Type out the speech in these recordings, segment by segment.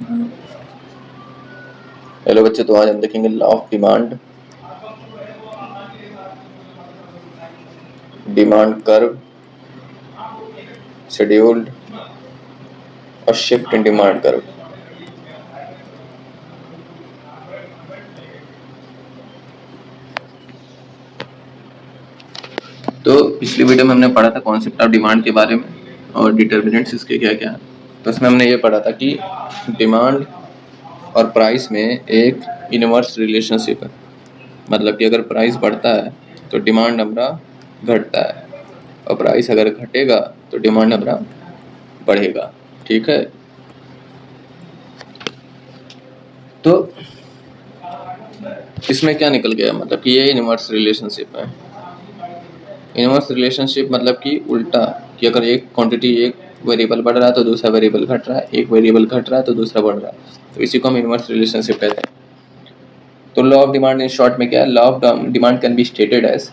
Hello बच्चे, तो आज हम देखेंगे law of demand, demand curve, scheduled और शिफ्ट इन डिमांड कर्व। तो पिछली वीडियो में हमने पढ़ा था कॉन्सेप्ट ऑफ डिमांड के बारे में और डिटर्मिनेंट्स इसके क्या क्या है। तो उसमें हमने ये पढ़ा था कि डिमांड और प्राइस में एक इनवर्स रिलेशनशिप है। मतलब कि अगर प्राइस बढ़ता है तो डिमांड हमारा घटता है, और प्राइस अगर घटेगा तो डिमांड हमारा बढ़ेगा। ठीक है, तो इसमें क्या निकल गया, मतलब कि ये इनवर्स रिलेशनशिप है। इनवर्स रिलेशनशिप मतलब कि उल्टा, कि अगर एक क्वांटिटी, एक वेरिएबल बढ़ रहा है तो दूसरा वेरिएबल घट रहा है, एक वेरिएबल घट रहा है तो दूसरा बढ़ रहा है, तो इसी को हम इनवर्स रिलेशनशिप कहते हैं। तो law of demand in short में क्या है? Law of demand can be stated as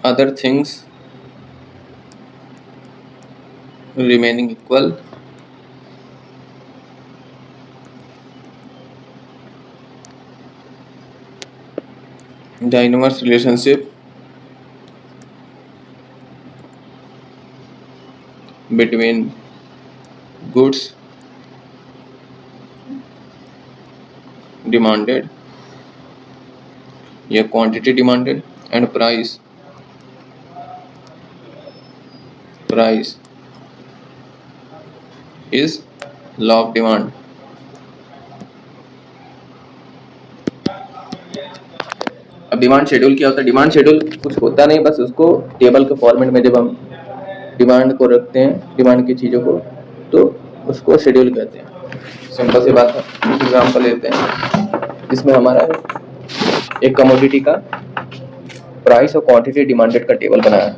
other things remaining equal, the inverse relationship between goods demanded या quantity demanded and price is law of demand। अब demand schedule क्या होता है? Demand schedule कुछ होता नहीं, बस उसको टेबल के फॉर्मेट में जब हम डिमांड को रखते हैं, डिमांड की चीज़ों को, तो उसको शेड्यूल कहते हैं। सिंपल सी बात है, एग्जाम्पल लेते हैं जिसमें हमारा एक कमोडिटी का प्राइस और क्वांटिटी डिमांडेड का टेबल बनाया है।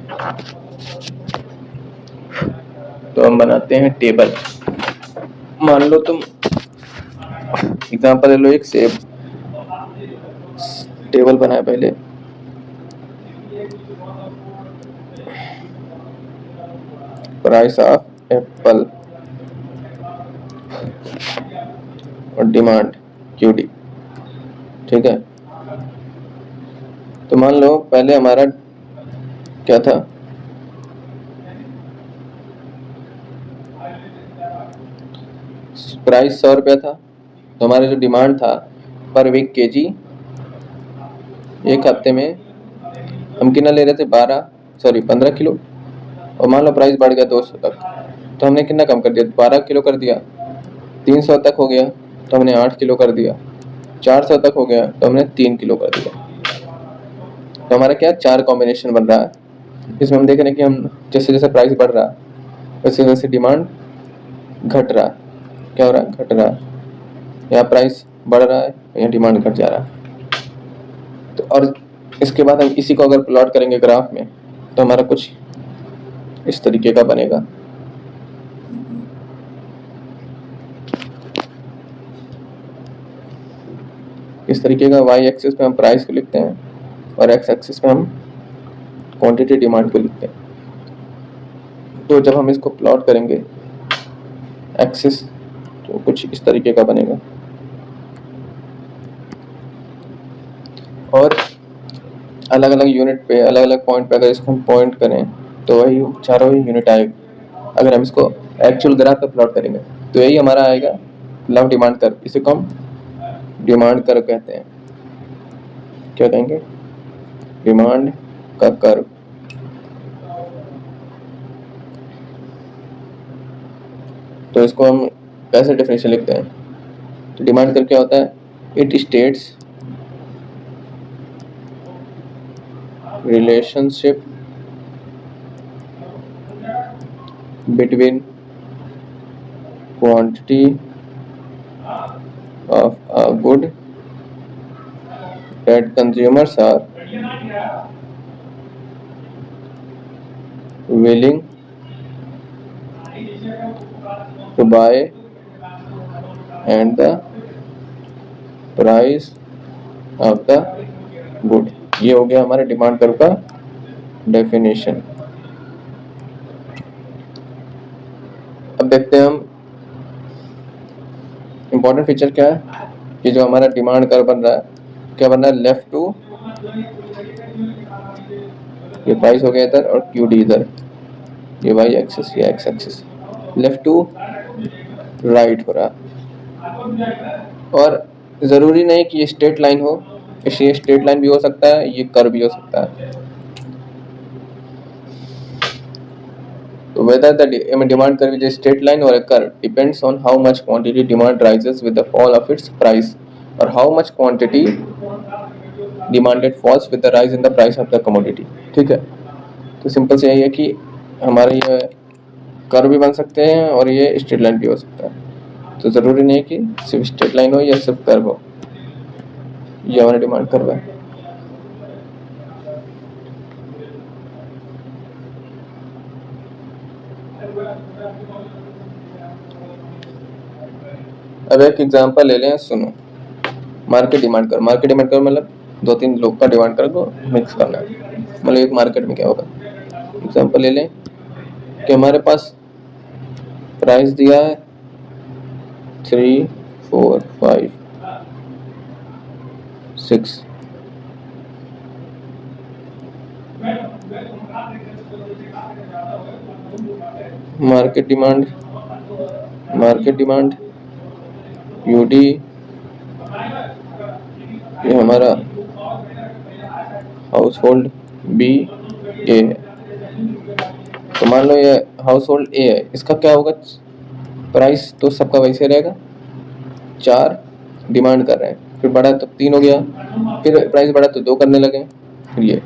तो हम बनाते हैं टेबल। मान लो तुम एग्जाम्पल ले लो, एक सेब टेबल बनाया पहले, प्राइस ऑफ एप्पल और डिमांड क्यूडी। ठीक है, तो मान लो पहले हमारा क्या था, प्राइस 100 रुपया था, तो हमारा जो डिमांड था पर वीक केजी, एक हफ्ते में हम कितना ले रहे थे, 15 किलो, और मान लो प्राइस बढ़ गया 200 तक, तो हमने कितना कम कर दिया, 12 किलो कर दिया। 300 तक हो गया तो हमने 8 किलो कर दिया। 400 तक हो गया तो हमने 3 किलो कर दिया। तो हमारा क्या 4 कॉम्बिनेशन बन रहा है। इसमें हम देख रहे हैं कि हम जैसे जैसे प्राइस बढ़ रहा है वैसे वैसे डिमांड घट रहा है। क्या हो रहा है? घट रहा है। यहाँ प्राइस बढ़ रहा है, यहाँ डिमांड घट जा रहा है। तो और इसके बाद हम इसी को अगर प्लॉट करेंगे ग्राफ में, तो हमारा कुछ इस तरीके का बनेगा। इस तरीके का वाई एक्सिस पे हम प्राइस को लिखते हैं और एक्स एक्सिस पे हम क्वांटिटी डिमांड को लिखते हैं। तो जब हम इसको प्लॉट करेंगे एक्सिस, तो कुछ इस तरीके का बनेगा। और अलग अलग यूनिट पे, अलग अलग पॉइंट पे अगर इसको हम पॉइंट करें तो वही चारों ही यूनिट आएगा। अगर हम इसको एक्चुअल ग्राफ पे प्लॉट करेंगे तो यही हमारा आएगा लव डिमांड कर्व। इसे को हम डिमांड कर्व कहते हैं। क्या कहेंगे? डिमांड का कर्व। तो इसको हम कैसे डेफिनेशन लिखते हैं? तो डिमांड कर्व क्या होता है? It states relationship between quantity of a good that consumers are willing to buy and the price of the good। ये हो गया हमारे डिमांड कर्व का डेफिनेशन। अब देखते हैं हम इम्पोर्टेंट फीचर क्या है कि जो हमारा डिमांड कर्व बन रहा है, क्या बन रहा है, लेफ्ट टू, ये प्राइस हो गया इधर और QD इधर, ये वाई एक्सिस, ये x axis, left to right हो रहा। और ज़रूरी नहीं कि ये स्ट्रेट लाइन हो, ये स्ट्रेट लाइन भी हो सकता है, ये कर्व भी हो सकता है। तो whether the demand curve is a straight line or a curve depends on how much quantity demand rises with the fall of its price or how much quantity demanded falls with the rise in the price of the commodity। ठीक है, तो simple से यही है कि हमारे ये curve भी बन सकते हैं और ये स्ट्रेट लाइन भी हो सकता है। तो ज़रूरी नहीं कि सिर्फ स्ट्रेट लाइन हो या सिर्फ कर्व हो। ये हमारा डिमांड कर्व है। अब एक एग्जांपल ले लें, सुनो। मार्केट डिमांड कर, मार्केट डिमांड कर मतलब 2-3 लोग का डिमांड कर को मिक्स करना है। मतलब एक मार्केट में क्या होगा, एग्जांपल ले लें कि हमारे पास प्राइस दिया है 3, 4, 5, 6। मार्केट डिमांड UD, ये हमारा हाउस होल्ड B A है। तो मान लो ये हाउस होल्ड A है, इसका क्या होगा, प्राइस तो सबका वैसे रहेगा, 4 डिमांड कर रहे हैं, फिर बढ़ा तो 3 हो गया, फिर प्राइस बढ़ा तो 2 करने लगे, फिर ये,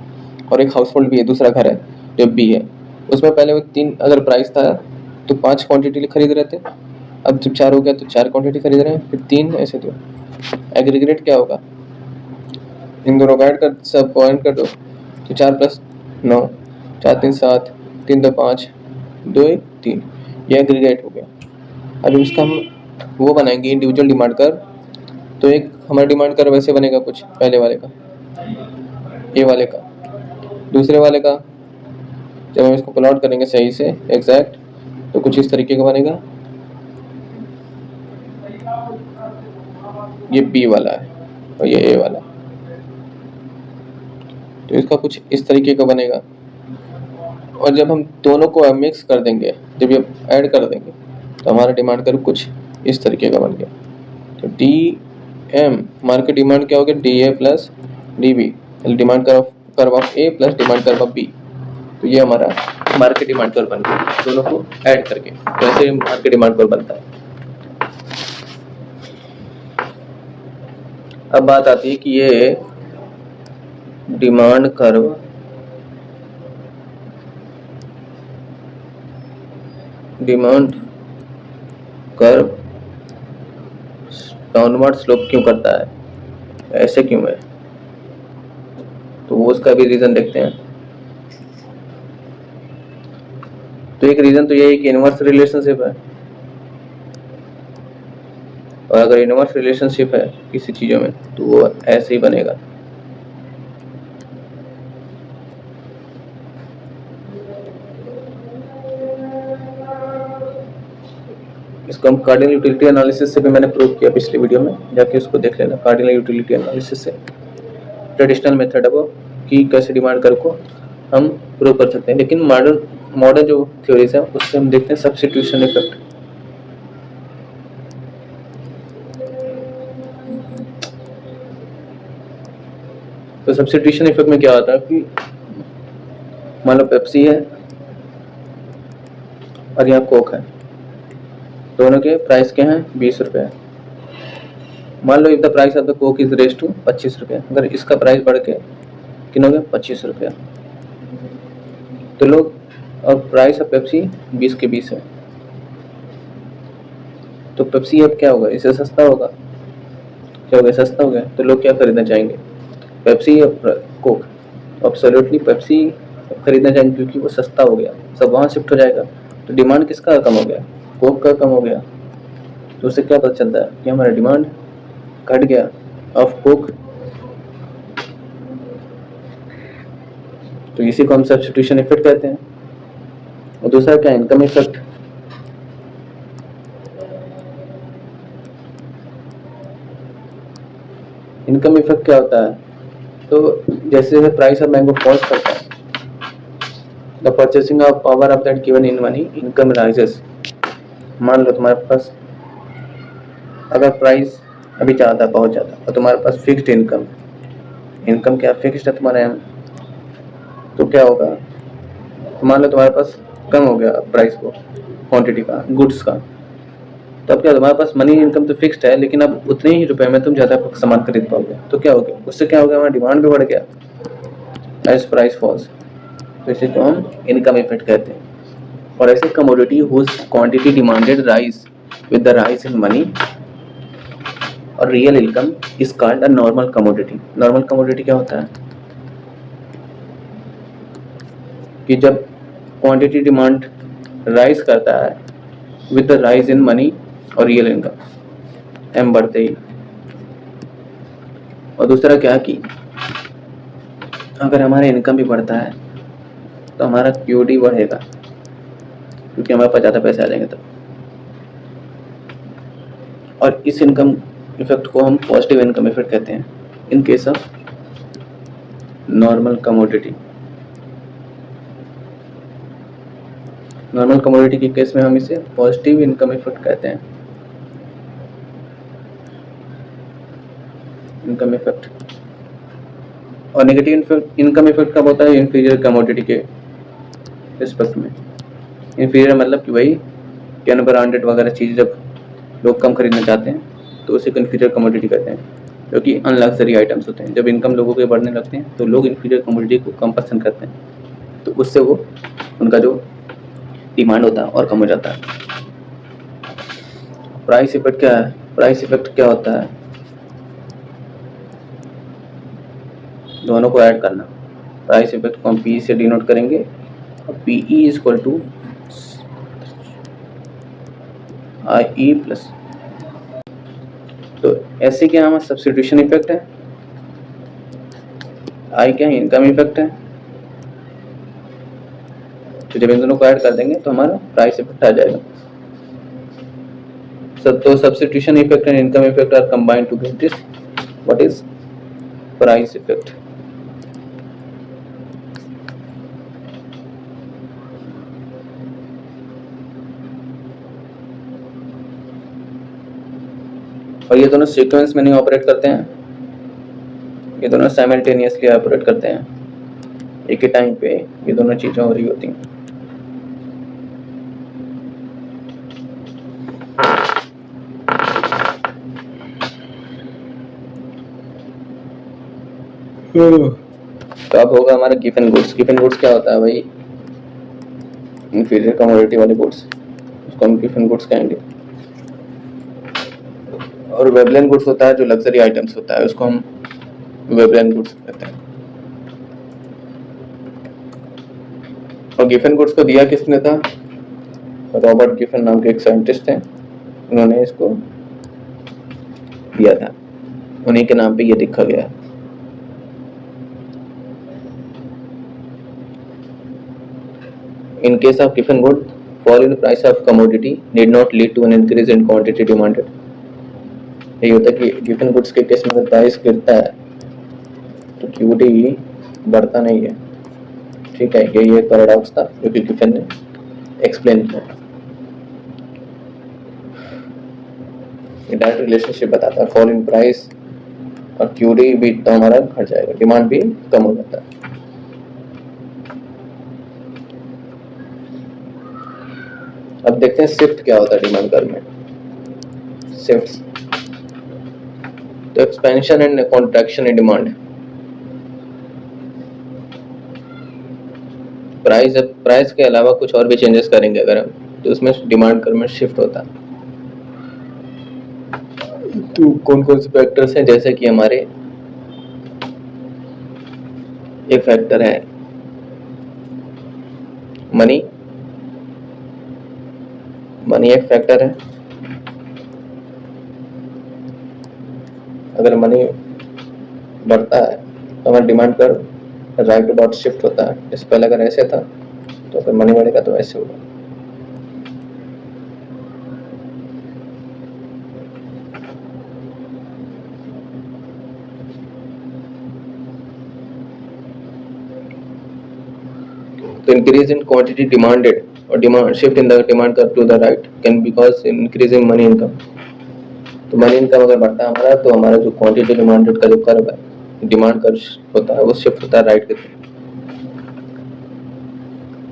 और एक हाउस होल्ड भी है, दूसरा घर है जो B है, उसमें पहले वो 3 अगर प्राइस था तो 5 क्वांटिटी खरीद रहे थे, अब जब 4 हो गया तो 4 क्वांटिटी खरीद रहे हैं, फिर 3, ऐसे तो एग्रीगेट क्या होगा, इन दोनों का ऐड कर, सब पॉइंट कर दो, तो 4 + 9, 4 3 7, 3 2 5, 2 1 3, ये एग्रीगेट हो गया। अब इसका हम वो बनाएंगे इंडिविजुअल डिमांड कर, तो एक हमारा डिमांड कर वैसे बनेगा कुछ, पहले वाले का, ए वाले का, दूसरे वाले का जब हम इसको प्लॉट करेंगे सही से एग्जैक्ट, तो कुछ इस तरीके का बनेगा। ये बी वाला है और ये ए वाला, तो इसका कुछ इस तरीके का बनेगा। और जब हम दोनों को मिक्स कर देंगे, जब ये ऐड कर देंगे, तो हमारा डिमांड कर्व कुछ इस तरीके का बन गया। तो DM मार्केट डिमांड क्या हो गया, DA + DB, demand curve of A + demand curve of B। तो ये हमारा मार्केट डिमांड कर्व बन गया, दोनों को ऐड करके, तो ऐसे मार्केट डिमांड कर्व बनता है। अब बात आती है कि ये डिमांड कर्व डाउनवर्ड स्लोप क्यों करता है, ऐसे क्यों है, तो वो उसका भी रीजन देखते हैं। तो एक रीजन तो ये है कि इनवर्स रिलेशनशिप है, और अगर इनवर्स रिलेशनशिप है किसी चीजों में तो वो ऐसे ही बनेगा। इसको हम कार्डिनल यूटिलिटी एनालिसिस से भी मैंने प्रूव किया पिछले वीडियो में, जाके उसको देख लेना। कार्डिनल यूटिलिटी एनालिसिस से ट्रेडिशनल मेथड है वो, कि कैसे डिमांड कर्व को हम प्रूव कर सकते हैं। लेकिन मॉडर्न जो थ्योरीज है उससे हम देखते हैं सब्स्टिट्यूशन इफेक्ट। तो सब्स्टिट्यूशन इफेक्ट में क्या होता है कि मान लो पेप्सी है और यहाँ कोक है, दोनों के प्राइस क्या हैं, 20 रुपये। मान लो if the price of the Coke is raise to 25 रुपये, अगर इसका प्राइस बढ़ के कितना हो गया, 25 रुपया, तो लोग, और प्राइस ऑफ पेप्सी 20 के 20 है, तो पेप्सी अब क्या होगा, इससे सस्ता होगा, क्या हो गया, सस्ता हो गया, तो लोग क्या खरीदना चाहेंगे, पेप्सी या कोक, एब्सोल्युटली पेप्सी खरीदना चाहेंगे क्योंकि वो सस्ता हो गया, सब वहाँ शिफ्ट हो जाएगा, तो डिमांड किसका कम हो गया, कोक का कम हो गया। तो उससे क्या पता चलता है कि हमारा डिमांड घट गया ऑफ कोक। तो इसी को हम सब्स्टिट्यूशन इफेक्ट कहते हैं। और दूसरा क्या, इनकम इफेक्ट। इनकम इफेक्ट क्या होता है, तो जैसे जैसे प्राइस ऑफ मैंगो फॉल्स करता है, the purchasing of power of that given in money income rises. मान लो तुम्हारे पास अगर प्राइस अभी ज़्यादा बहुत ज़्यादा और तुम्हारे पास फिक्स्ड इनकम, इनकम क्या फिक्स्ड है तुम्हारे यहाँ, तो क्या होगा, मान लो तुम्हारे पास कम हो गया प्राइस को क्वांटिटी का गुड्स का, तो अब क्या तुम्हारे पास मनी इनकम तो फिक्स्ड है, लेकिन अब उतने ही रुपए में तुम ज़्यादा सामान खरीद पाओगे, तो क्या हो गया, उससे क्या हो गया, हमारा डिमांड भी बढ़ गया एज प्राइस फॉल्स। तो इसे को हम इनकम इफेक्ट कहते हैं। और ऐसे commodity whose quantity demanded rise with the rise in money और real income is called a normal commodity. Normal commodity क्या होता है कि जब क्वांटिटी डिमांड राइज करता है with the rise in money और रियल इनकम, एम बढ़ते ही। और दूसरा क्या कि अगर हमारा इनकम भी बढ़ता है तो हमारा क्यूडी बढ़ेगा, क्योंकि हमारे पास ज़्यादा पैसे आ जाएंगे तब। और इस इनकम इफेक्ट को हम पॉजिटिव इनकम इफेक्ट कहते हैं in case of normal commodity. Normal commodity के केस में हम इसे पॉजिटिव इनकम इफेक्ट कहते हैं, इनकम इफेक्ट। और नेगेटिव इनकम इफेक्ट कब होता है, इंफीरियर कमोडिटी के रिस्पेक्ट में। इंफीरियर मतलब कि वही कि अनब्रांडेड वगैरह चीज़ जब लोग कम खरीदना चाहते हैं तो उसे इंफीरियर कमोडिटी कहते हैं, जो कि अनलग्जरी आइटम्स होते हैं। जब इनकम लोगों के बढ़ने लगते हैं तो लोग इंफीरियर कमोडिटी को कम पसंद करते हैं, तो उससे वो उनका जो डिमांड होता है और कम हो जाता है। प्राइस इफेक्ट क्या है, प्राइस इफेक्ट क्या होता है, दोनों को ऐड करना। प्राइस इफेक्ट को हम पी से डिनोट करेंगे और P E is equal to I E plus. तो ऐसे क्या हमारा सब्स्टिट्यूशन इफेक्ट है, आई क्या है इनकम इफेक्ट है। तो जब इन दोनों को ऐड कर देंगे तो हमारा प्राइस इफेक्ट आ जाएगा। तो substitution effect and income effect are combined to get this what is price effect. और ये दोनों सीक्वेंस में नहीं ऑपरेट करते हैं, ये दोनों साइमल्टेनियसली ऑपरेट करते हैं, एक ही टाइम पे ये दोनों चीजें हो रही होती हैं। तो अब होगा हमारा गिवन गुड्स। गिवन गुड्स क्या होता है भाई, इंफीरियर कमोडिटी वाले गुड्स, उसको हम गिवन गुड्स कहेंगे। और वेबलेन गुड्स होता है जो लग्जरी आइटम्स होता है, उसको हम वेबलेन गुड्स कहते हैं। और गिवन गुड्स को दिया किसने था, रॉबर्ट गिफन नाम के एक साइंटिस्ट थे, उन्होंने इसको दिया था, उन्हीं के नाम पे ये लिखा गया। In case of given good, fall in the price of commodity need not lead to an increase in quantity demanded। यही होता है कि गिवन गुड्स के केस में अगर प्राइस गिरता है तो क्यूडी बढ़ता नहीं है। ठीक है, यही एक पैराडॉक्स था जो कि गिफन ने एक्सप्लेन किया। ये डायरेक्ट रिलेशनशिप बताता है, फॉल इन प्राइस और क्यूडी भी तो हमारा घट जाएगा, डिमांड भी कम हो जाता है। अब देखते हैं शिफ्ट क्या होता है डिमांड कर्व में। शिफ्ट्स तो expansion and contraction in demand. Price के अलावा कुछ और भी चेंजेस करेंगे अगर हम, तो उसमें डिमांड कर्व में शिफ्ट होता है। तो कौन कौन से फैक्टर्स हैं, जैसे कि हमारे एक फैक्टर है मनी, मनी एक फैक्टर है। अगर मनी बढ़ता है तो हमारा demand curve right about shift होता है। इस पहले अगर ऐसे था तो अगर मनी बढ़ेगा तो ऐसे होगा। So increase in quantity demanded or demand shift in the demand curve to the right can because increasing money income. तो मनी इनकम अगर बढ़ता है हमारा तो हमारा जो क्वांटिटी डिमांडेड का जो कर्व है डिमांड कर्व होता है वो शिफ्ट होता है राइट की तरफ.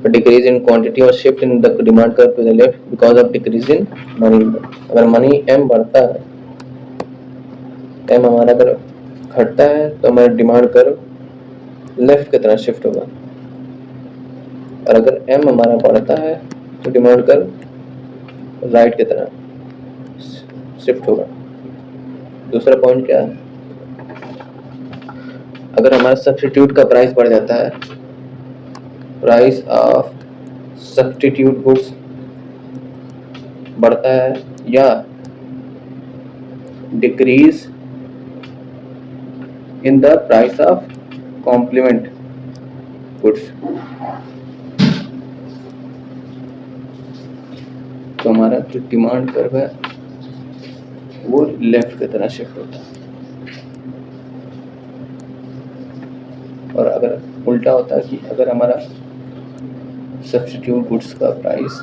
But decrease in quantity or shift in the demand curve to the left because of decrease in money income. अगर मनी m बढ़ता है m हमारा अगर घटता है तो हमारा डिमांड कर्व लेफ्ट की तरफ शिफ्ट होगा और अगर m हमारा बढ़ता है तो डिमांड कर्व राइट की तरफ शिफ्ट होगा. दूसरा पॉइंट क्या है, अगर हमारा सब्स्टिट्यूट का प्राइस बढ़ जाता है, प्राइस ऑफ सब्स्टिट्यूट गुड्स बढ़ता है या decrease in the price of complement goods, तो हमारा जो डिमांड कर्व है वो लेफ्ट की तरह शिफ्ट होता है. और अगर उल्टा होता है कि अगर हमारा सब्स्टिट्यूट गुड्स का प्राइस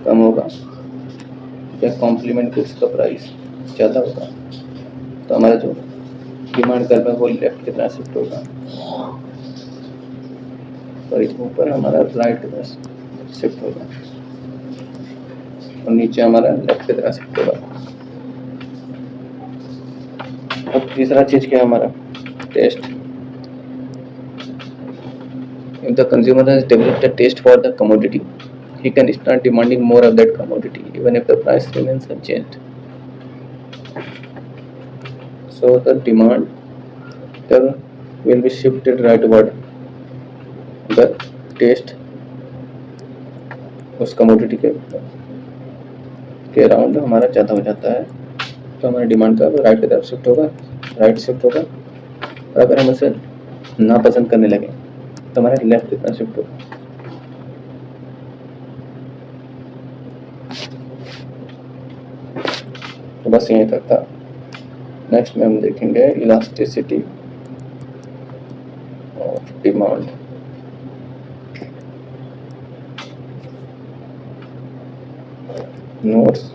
कम होगा या कॉम्प्लीमेंट गुड्स का प्राइस ज़्यादा होगा तो हमारा जो डिमांड कर्व है वो लेफ्ट की तरह शिफ्ट होगा और ऊपर हमारा राइट की तरह शिफ्ट होगा और नीचे हमारा लेफ्ट की तरह शिफ्ट होगा. अब तीसरा चीज क्या है हमारा test. If the consumer has developed a taste for the commodity, he can start demanding more of that commodity even if the price remains unchanged. So the demand curve will be shifted rightward. The taste उस commodity के around हमारा ज़्यादा हो जाता है तो हमारा demand का राइट की तरफ शिफ्ट होगा, राइट शिफ्ट होगा. और अगर हम उसे नापसंद करने लगे तो हमारा लेफ्ट की तरफ शिफ्ट होगा. तो बस यहीं तक था. नेक्स्ट में हम देखेंगे elasticity of demand. Notes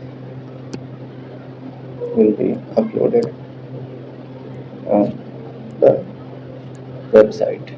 will be uploaded on the website.